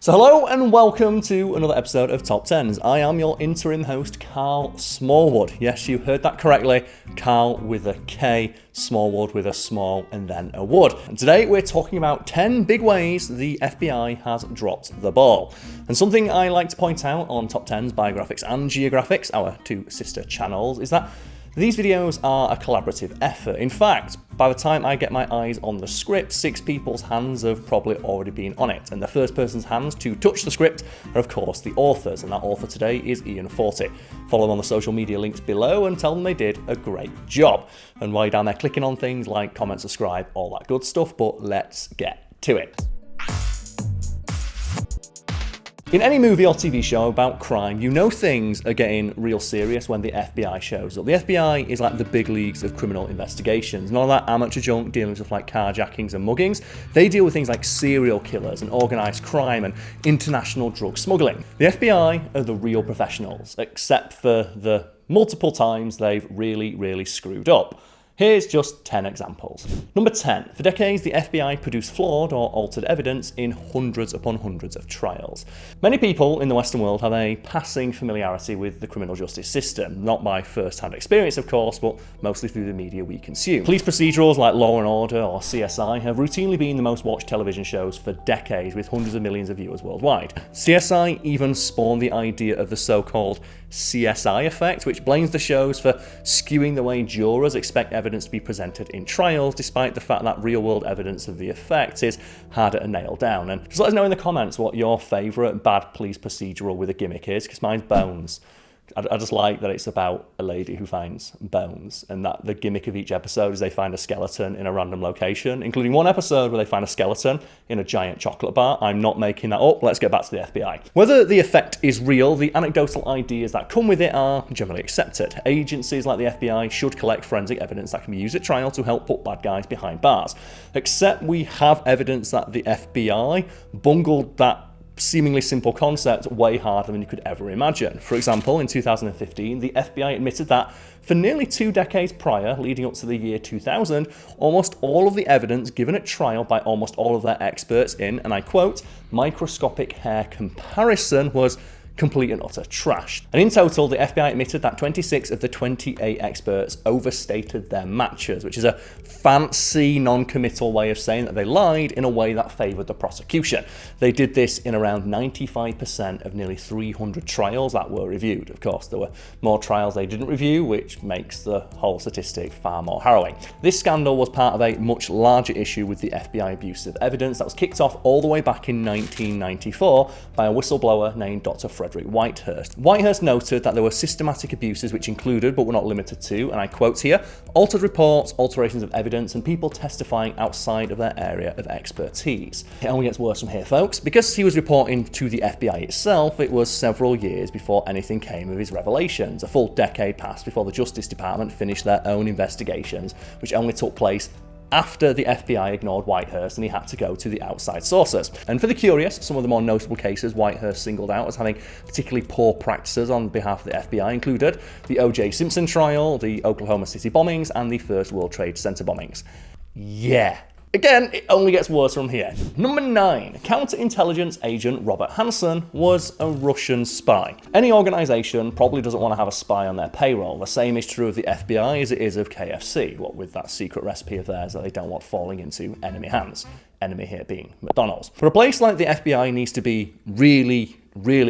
So hello and welcome to another episode of TopTenz. I am your interim host, Karl Smallwood. Yes, you heard that correctly. Karl with a K, Smallwood with a small and then a wood. And today we're talking about 10 big ways the FBI has dropped the ball. And something I like to point out on TopTenz Biographics and Geographics, our two sister channels, is that these videos are a collaborative effort. In fact, by the time I get my eyes on the script, 6 people's hands have probably already been on it. And the first person's hands to touch the script are, of course, the authors. And that author today is Ian Forty. Follow them on the social media links below and tell them they did a great job. And while you're down there clicking on things like comment, subscribe, all that good stuff, but let's get to it. In any movie or TV show about crime, you know things are getting real serious when the FBI shows up. The FBI is like the big leagues of criminal investigations. None of that amateur junk dealing with stuff like carjackings and muggings. They deal with things like serial killers and organised crime and international drug smuggling. The FBI are the real professionals, except for the multiple times they've really screwed up. Here's just 10 examples. Number 10. For decades, the FBI produced flawed or altered evidence in hundreds upon hundreds of trials. Many people in the Western world have a passing familiarity with the criminal justice system, not by first-hand experience, of course, but mostly through the media we consume. Police procedurals like Law & Order or CSI have routinely been the most watched television shows for decades, with hundreds of millions of viewers worldwide. CSI even spawned the idea of the so-called CSI effect, which blames the shows for skewing the way jurors expect evidence to be presented in trials, despite the fact that real-world evidence of the effect is harder to nail down. And just let us know in the comments what your favourite bad police procedural with a gimmick is, because mine's Bones. I just like that it's about a lady who finds bones, and that the gimmick of each episode is they find a skeleton in a random location, including one episode where they find a skeleton in a giant chocolate bar. I'm not making that up. Let's get back to the FBI. Whether the effect is real, the anecdotal ideas that come with it are generally accepted. Agencies like the FBI should collect forensic evidence that can be used at trial to help put bad guys behind bars. Except we have evidence that the FBI bungled that seemingly simple concept way harder than you could ever imagine. For example, in 2015, the FBI admitted that for nearly 2 decades prior, leading up to the year 2000, almost all of the evidence given at trial by almost all of their experts in, and I quote, microscopic hair comparison was complete and utter trash. And in total, the FBI admitted that 26 of the 28 experts overstated their matches, which is a fancy non-committal way of saying that they lied in a way that favoured the prosecution. They did this in around 95% of nearly 300 trials that were reviewed. Of course, there were more trials they didn't review, which makes the whole statistic far more harrowing. This scandal was part of a much larger issue with the FBI abuse of evidence that was kicked off all the way back in 1994 by a whistleblower named Dr. Whitehurst. Whitehurst noted that there were systematic abuses which included, but were not limited to, and I quote here, altered reports, alterations of evidence, and people testifying outside of their area of expertise. It only gets worse from here, folks. Because he was reporting to the FBI itself, it was several years before anything came of his revelations. A full decade passed before the Justice Department finished their own investigations, which only took place after the FBI ignored Whitehurst and he had to go to the outside sources. And for the curious, some of the more notable cases Whitehurst singled out as having particularly poor practices on behalf of the FBI included the O.J. Simpson trial, the Oklahoma City bombings, and the first World Trade Center bombings. Yeah. Again, it only gets worse from here. Number 9. Counterintelligence agent Robert Hansen was a Russian spy. Any organisation probably doesn't want to have a spy on their payroll. The same is true of the FBI as it is of KFC, what with that secret recipe of theirs that they don't want falling into enemy hands. Enemy here being McDonald's. But a place like the FBI needs to be really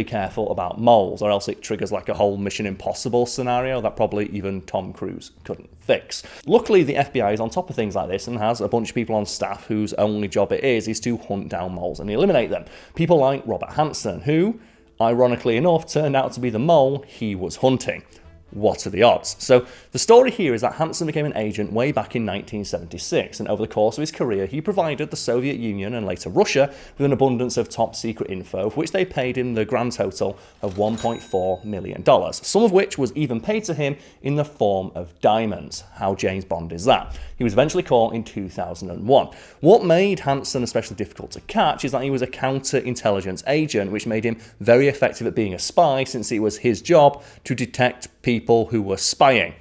careful about moles, or else it triggers like a whole Mission Impossible scenario that probably even Tom Cruise couldn't fix. Luckily, the FBI is on top of things like this and has a bunch of people on staff whose only job it is to hunt down moles and eliminate them. People like Robert Hansen, who, ironically enough, turned out to be the mole he was hunting. What are the odds? So the story here is that Hansen became an agent way back in 1976, and over the course of his career he provided the Soviet Union and later Russia with an abundance of top secret info, for which they paid him the grand total of $1.4 million, some of which was even paid to him in the form of diamonds. How James Bond is that? He was eventually caught in 2001. What made Hansen especially difficult to catch is that he was a counterintelligence agent, which made him very effective at being a spy, since it was his job to detect people who were spying,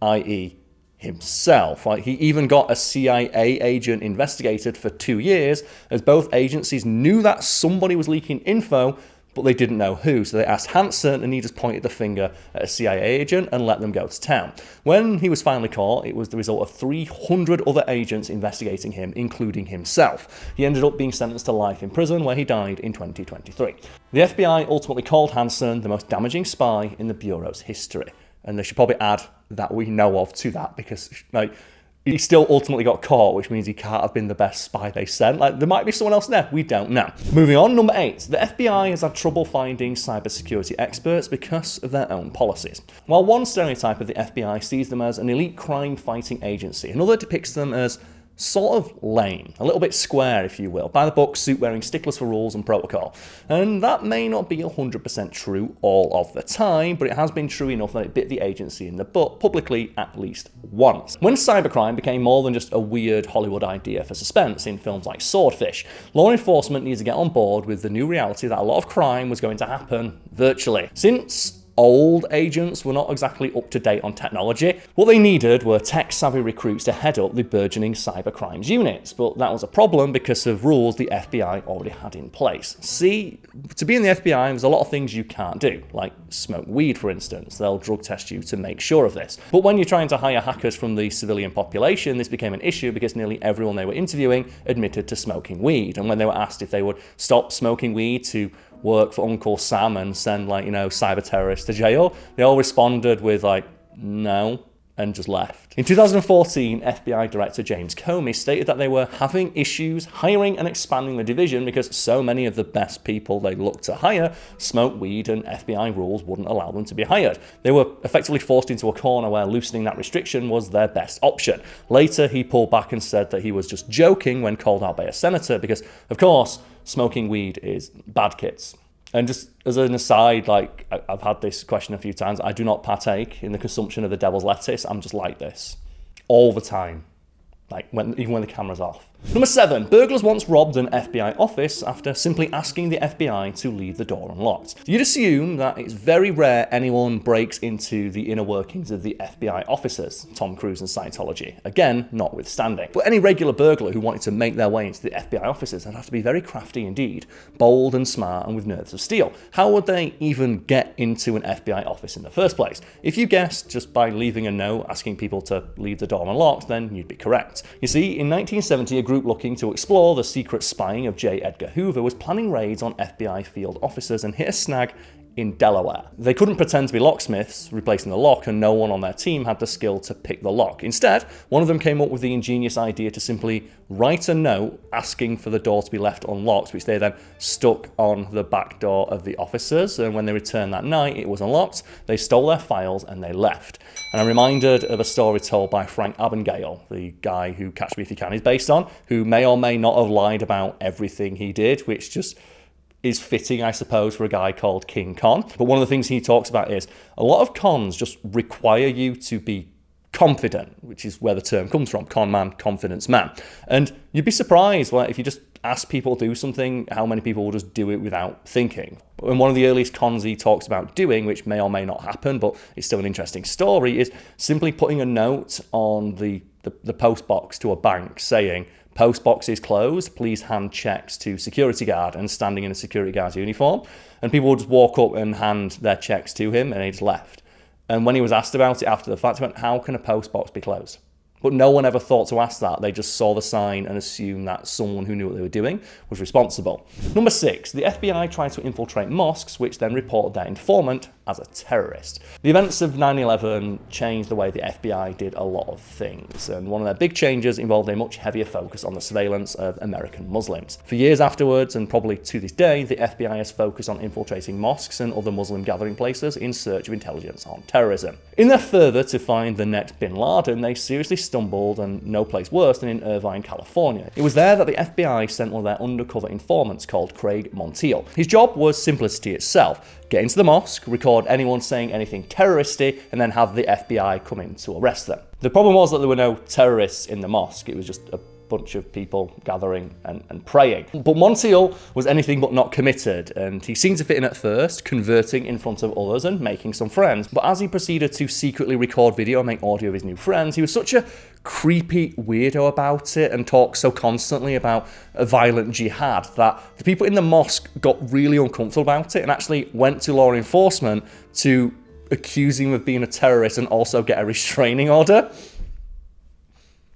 i.e. himself. Like, he even got a CIA agent investigated for 2 years, as both agencies knew that somebody was leaking info, but they didn't know who. So they asked Hansen, and he just pointed the finger at a CIA agent and let them go to town. When he was finally caught, it was the result of 300 other agents investigating him, including himself. He ended up being sentenced to life in prison, where he died in 2023. The FBI ultimately called Hansen the most damaging spy in the Bureau's history. And they should probably add that we know of to that, because like, he still ultimately got caught, which means he can't have been the best spy they sent. Like, there might be someone else there, we don't know. Moving on, number 8. The FBI has had trouble finding cybersecurity experts because of their own policies. While one stereotype of the FBI sees them as an elite crime-fighting agency, another depicts them as sort of lame, a little bit square, if you will, by the book, suit-wearing sticklers for rules and protocol. And that may not be 100% true all of the time, but it has been true enough that it bit the agency in the butt publicly at least once. When cybercrime became more than just a weird Hollywood idea for suspense in films like Swordfish, law enforcement needs to get on board with the new reality that a lot of crime was going to happen virtually. Since old agents were not exactly up to date on technology, what they needed were tech-savvy recruits to head up the burgeoning cybercrimes units, but that was a problem because of rules the FBI already had in place. See, to be in the FBI, there's a lot of things you can't do, like smoke weed, for instance. They'll drug test you to make sure of this. But when you're trying to hire hackers from the civilian population, this became an issue because nearly everyone they were interviewing admitted to smoking weed, and when they were asked if they would stop smoking weed to work for Uncle Sam and send, like, cyber terrorists to jail, they all responded with, like, no, and just left. In 2014, FBI Director James Comey stated that they were having issues hiring and expanding the division because so many of the best people they looked to hire smoked weed and FBI rules wouldn't allow them to be hired. They were effectively forced into a corner where loosening that restriction was their best option. Later, he pulled back and said that he was just joking when called out by a senator because, of course, smoking weed is bad, kids. And just as an aside, like, I've had this question a few times, I do not partake in the consumption of the devil's lettuce. I'm just like this all the time, like even when the camera's off. Number 7, burglars once robbed an FBI office after simply asking the FBI to leave the door unlocked. You'd assume that it's very rare anyone breaks into the inner workings of the FBI officers, Tom Cruise and Scientology, again, notwithstanding. But any regular burglar who wanted to make their way into the FBI offices would have to be very crafty indeed, bold and smart and with nerves of steel. How would they even get into an FBI office in the first place? If you guessed just by leaving a note asking people to leave the door unlocked, then you'd be correct. You see, in 1970, a group looking to explore the secret spying of J. Edgar Hoover was planning raids on FBI field officers and hit a snag in Delaware. They couldn't pretend to be locksmiths, replacing the lock, and no one on their team had the skill to pick the lock. Instead, one of them came up with the ingenious idea to simply write a note asking for the door to be left unlocked, which they then stuck on the back door of the officers, and when they returned that night, it was unlocked. They stole their files and they left. And I'm reminded of a story told by Frank Abagnale, the guy who Catch Me If You Can is based on, who may or may not have lied about everything he did, which just is fitting, I suppose, for a guy called King Con. But one of the things he talks about is a lot of cons just require you to be confident, which is where the term comes from, con man, confidence man. And you'd be surprised, well, if you just ask people to do something, how many people will just do it without thinking. And one of the earliest cons he talks about doing, which may or may not happen, but it's still an interesting story, is simply putting a note on the post box to a bank saying, "Post box is closed, please hand checks to security guard," and standing in a security guard's uniform. And people would just walk up and hand their checks to him, and he just left. And when he was asked about it after the fact, he went, "How can a post box be closed?" But no one ever thought to ask that. They just saw the sign and assumed that someone who knew what they were doing was responsible. Number 6, the FBI tried to infiltrate mosques, which then reported their informant as a terrorist. The events of 9/11 changed the way the FBI did a lot of things, and one of their big changes involved a much heavier focus on the surveillance of American Muslims. For years afterwards, and probably to this day, the FBI has focused on infiltrating mosques and other Muslim gathering places in search of intelligence on terrorism. In their fervour to find the next Bin Laden, they seriously stumbled, and no place worse than in Irvine, California. It was there that the FBI sent one of their undercover informants called Craig Montiel. His job was simplicity itself: get into the mosque, record anyone saying anything terroristy, and then have the FBI come in to arrest them. The problem was that there were no terrorists in the mosque. It was just a bunch of people gathering and praying. But Montiel was anything but not committed, and he seemed to fit in at first, converting in front of others and making some friends. But as he proceeded to secretly record video and make audio of his new friends, he was such a creepy weirdo about it and talked so constantly about a violent jihad that the people in the mosque got really uncomfortable about it and actually went to law enforcement to accuse him of being a terrorist and also get a restraining order.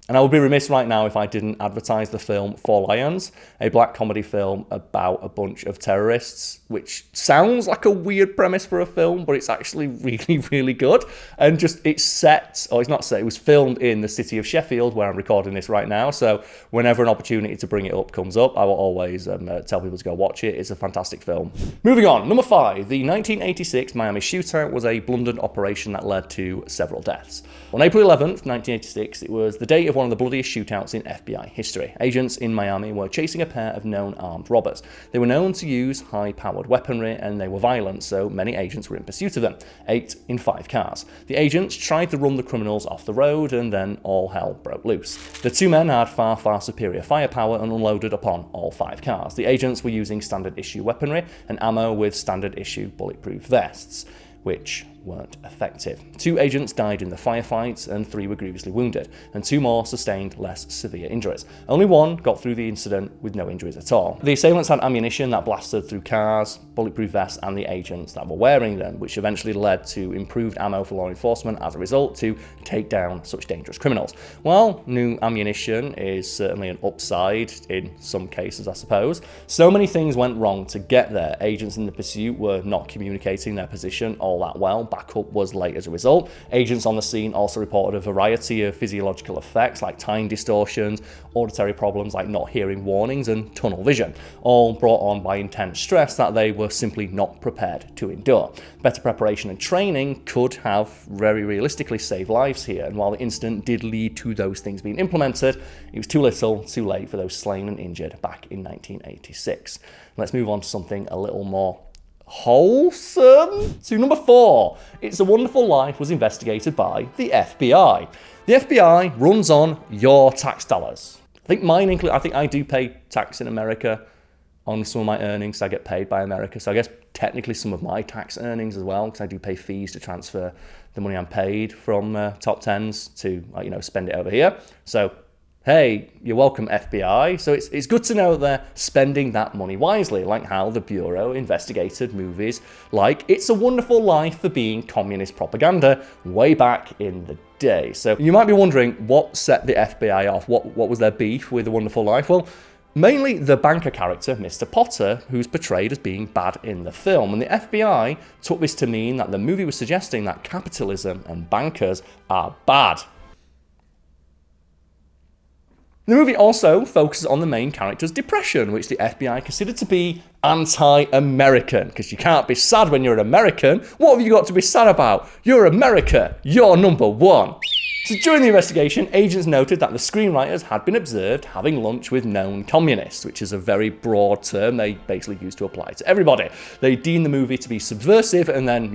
And I would be remiss right now if I didn't advertise the film Four Lions, a black comedy film about a bunch of terrorists, which sounds like a weird premise for a film, but it's actually really, really good. And just it's set, or it's not set, it was filmed in the city of Sheffield, where I'm recording this right now. So whenever an opportunity to bring it up comes up, I will always tell people to go watch it. It's a fantastic film. Moving on, number 5, the 1986 Miami shootout was a blundered operation that led to several deaths. On April 11th, 1986, it was the date of one of the bloodiest shootouts in FBI history. Agents in Miami were chasing a pair of known armed robbers. They were known to use high-powered weaponry and they were violent, so many agents were in pursuit of them, 8 in 5 cars. The agents tried to run the criminals off the road and then all hell broke loose. The two men had far, far superior firepower and unloaded upon all 5 cars. The agents were using standard issue weaponry and ammo with standard issue bulletproof vests, which weren't effective. 2 agents died in the firefights and 3 were grievously wounded, and 2 more sustained less severe injuries. Only 1 got through the incident with no injuries at all. The assailants had ammunition that blasted through cars, bulletproof vests, and the agents that were wearing them, which eventually led to improved ammo for law enforcement as a result to take down such dangerous criminals. While new ammunition is certainly an upside in some cases, I suppose, so many things went wrong to get there. Agents in the pursuit were not communicating their position all that well. Backup was late as a result. Agents on the scene also reported a variety of physiological effects like time distortions, auditory problems like not hearing warnings, and tunnel vision, all brought on by intense stress that they were simply not prepared to endure. Better preparation and training could have very realistically saved lives here, and while the incident did lead to those things being implemented, it was too little, too late for those slain and injured back in 1986. Let's move on to something a little more wholesome. To number 4, It's a Wonderful Life was investigated by the FBI. The FBI runs on your tax dollars. I think mine include. I think I do pay tax in America on some of my earnings. I get paid by America, so I guess technically some of my tax earnings as well, because I do pay fees to transfer the money I'm paid from TopTenz to spend it over here. So hey, you're welcome, FBI. So it's good to know that they're spending that money wisely, like how the Bureau investigated movies like It's a Wonderful Life for being communist propaganda way back in the day. So you might be wondering what set the FBI off, what was their beef with A Wonderful Life? Well, mainly the banker character, Mr. Potter, who's portrayed as being bad in the film. And the FBI took this to mean that the movie was suggesting that capitalism and bankers are bad. The movie also focuses on the main character's depression, which the FBI considered to be anti-American, because you can't be sad when you're an American. What have you got to be sad about? You're America. You're number 1. So during the investigation, agents noted that the screenwriters had been observed having lunch with known communists, which is a very broad term they basically used to apply to everybody. They deemed the movie to be subversive and then,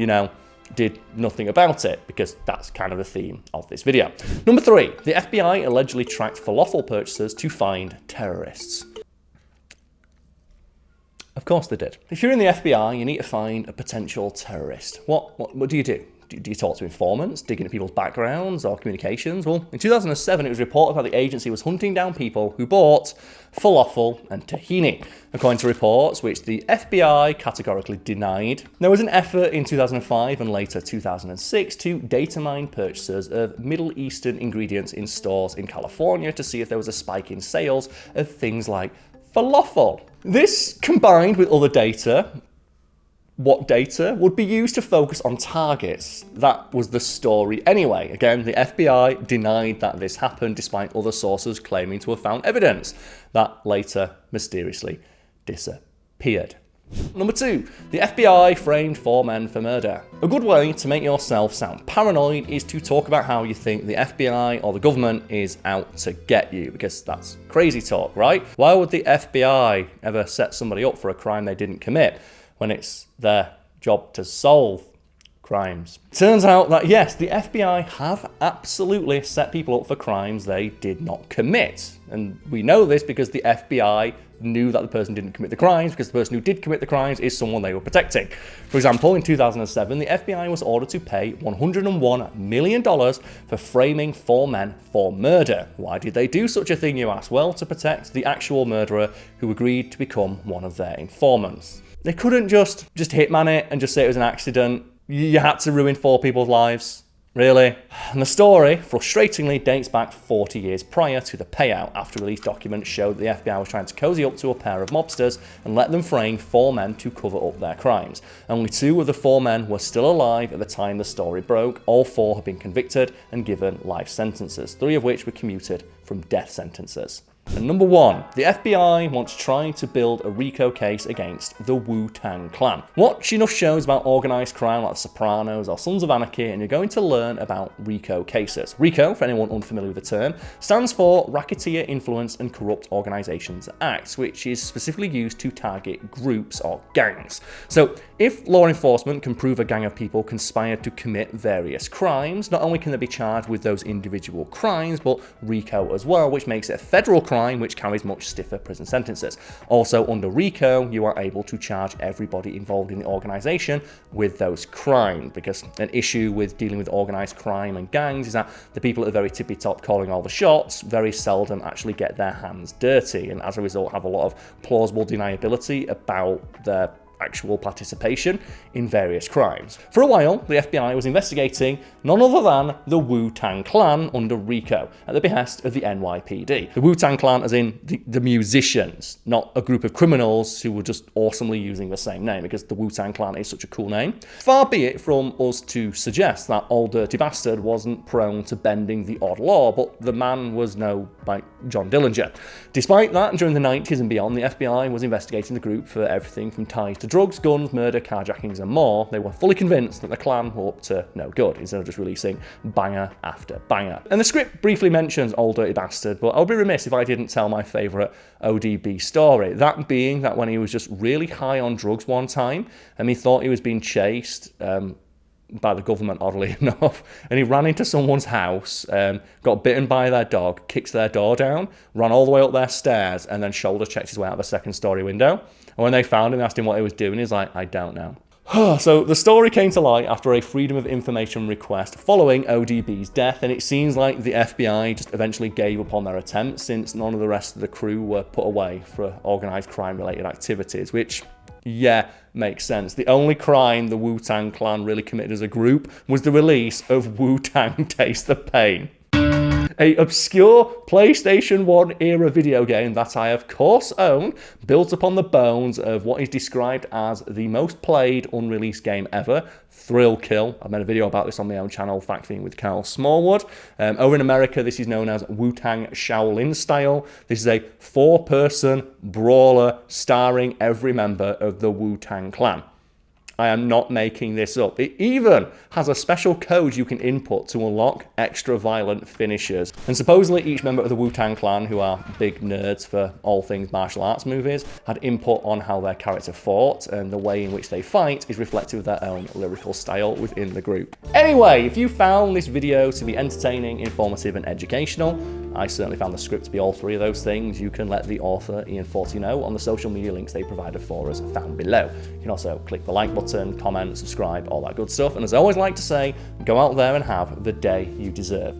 did nothing about it, because that's kind of the theme of this video. Number 3, the FBI allegedly tracked falafel purchasers to find terrorists. Of course they did. If you're in the FBI, you need to find a potential terrorist. What do you do? Do you talk to informants, dig into people's backgrounds or communications? Well, in 2007, it was reported that the agency was hunting down people who bought falafel and tahini, according to reports which the FBI categorically denied. There was an effort in 2005 and later 2006 to data mine purchasers of Middle Eastern ingredients in stores in California to see if there was a spike in sales of things like falafel. This, combined with other data, what data would be used to focus on targets? That was the story anyway. Again, the FBI denied that this happened despite other sources claiming to have found evidence. That later mysteriously disappeared. Number 2, the FBI framed 4 men for murder. A good way to make yourself sound paranoid is to talk about how you think the FBI or the government is out to get you, because that's crazy talk, right? Why would the FBI ever set somebody up for a crime they didn't commit when it's their job to solve crimes. Turns out that yes, the FBI have absolutely set people up for crimes they did not commit. And we know this because the FBI knew that the person didn't commit the crimes, because the person who did commit the crimes is someone they were protecting. For example, in 2007, the FBI was ordered to pay $101 million for framing 4 men for murder. Why did they do such a thing, you ask? Well, to protect the actual murderer who agreed to become one of their informants. They couldn't just hitman it and just say it was an accident. You had to ruin 4 people's lives. Really? And the story, frustratingly, dates back 40 years prior to the payout, after released documents showed that the FBI was trying to cozy up to a pair of mobsters and let them frame 4 men to cover up their crimes. Only 2 of the 4 men were still alive at the time the story broke. All 4 have been convicted and given life sentences, 3 of which were commuted from death sentences. And number 1, the FBI wants trying to build a RICO case against the Wu-Tang Clan. Watch enough shows about organised crime like The Sopranos or Sons of Anarchy and you're going to learn about RICO cases. RICO, for anyone unfamiliar with the term, stands for Racketeer Influenced and Corrupt Organisations Act, which is specifically used to target groups or gangs. So if law enforcement can prove a gang of people conspired to commit various crimes, not only can they be charged with those individual crimes, but RICO as well, which makes it a federal crime which carries much stiffer prison sentences. Also, under RICO, you are able to charge everybody involved in the organisation with those crimes, because an issue with dealing with organised crime and gangs is that the people at the very tippy top calling all the shots very seldom actually get their hands dirty, and as a result have a lot of plausible deniability about their actual participation in various crimes. For a while, the FBI was investigating none other than the Wu-Tang Clan under RICO at the behest of the NYPD. The Wu-Tang Clan as in the musicians, not a group of criminals who were just awesomely using the same name, because the Wu-Tang Clan is such a cool name. Far be it from us to suggest that old dirty bastard wasn't prone to bending the odd law, but the man was no like John Dillinger. Despite that, during the 90s and beyond, the FBI was investigating the group for everything from ties to drugs, guns, murder, carjackings and more. They were fully convinced that the Clan were up to no good, instead of just releasing banger after banger. And the script briefly mentions Old Dirty Bastard, but I would be remiss if I didn't tell my favourite ODB story. That being that when he was just really high on drugs one time, and he thought he was being chased by the government, oddly enough, and he ran into someone's house, got bitten by their dog, kicked their door down, ran all the way up their stairs, and then shoulder checked his way out of a second story window. And when they found him, asked him what he was doing, he's like, I don't know. So the story came to light after a Freedom of Information request following ODB's death, and it seems like the FBI just eventually gave up on their attempt, since none of the rest of the crew were put away for organised crime-related activities, which, yeah, makes sense. The only crime the Wu-Tang Clan really committed as a group was the release of Wu-Tang Taste the Pain, a obscure PlayStation 1 era video game that I of course own, built upon the bones of what is described as the most played unreleased game ever, Thrill Kill. I've made a video about this on my own channel, Factoring with Karl Smallwood. Over in America, this is known as Wu-Tang Shaolin Style. This is a 4-person brawler starring every member of the Wu-Tang Clan. I am not making this up. It even has a special code you can input to unlock extra violent finishers. And supposedly each member of the Wu-Tang Clan, who are big nerds for all things martial arts movies, had input on how their character fought, and the way in which they fight is reflective of their own lyrical style within the group. Anyway, if you found this video to be entertaining, informative and educational, I certainly found the script to be all 3 of those things. You can let the author Ian Forty know on the social media links they provided for us found below. You can also click the like button, comment, subscribe, all that good stuff. And as I always like to say, go out there and have the day you deserve.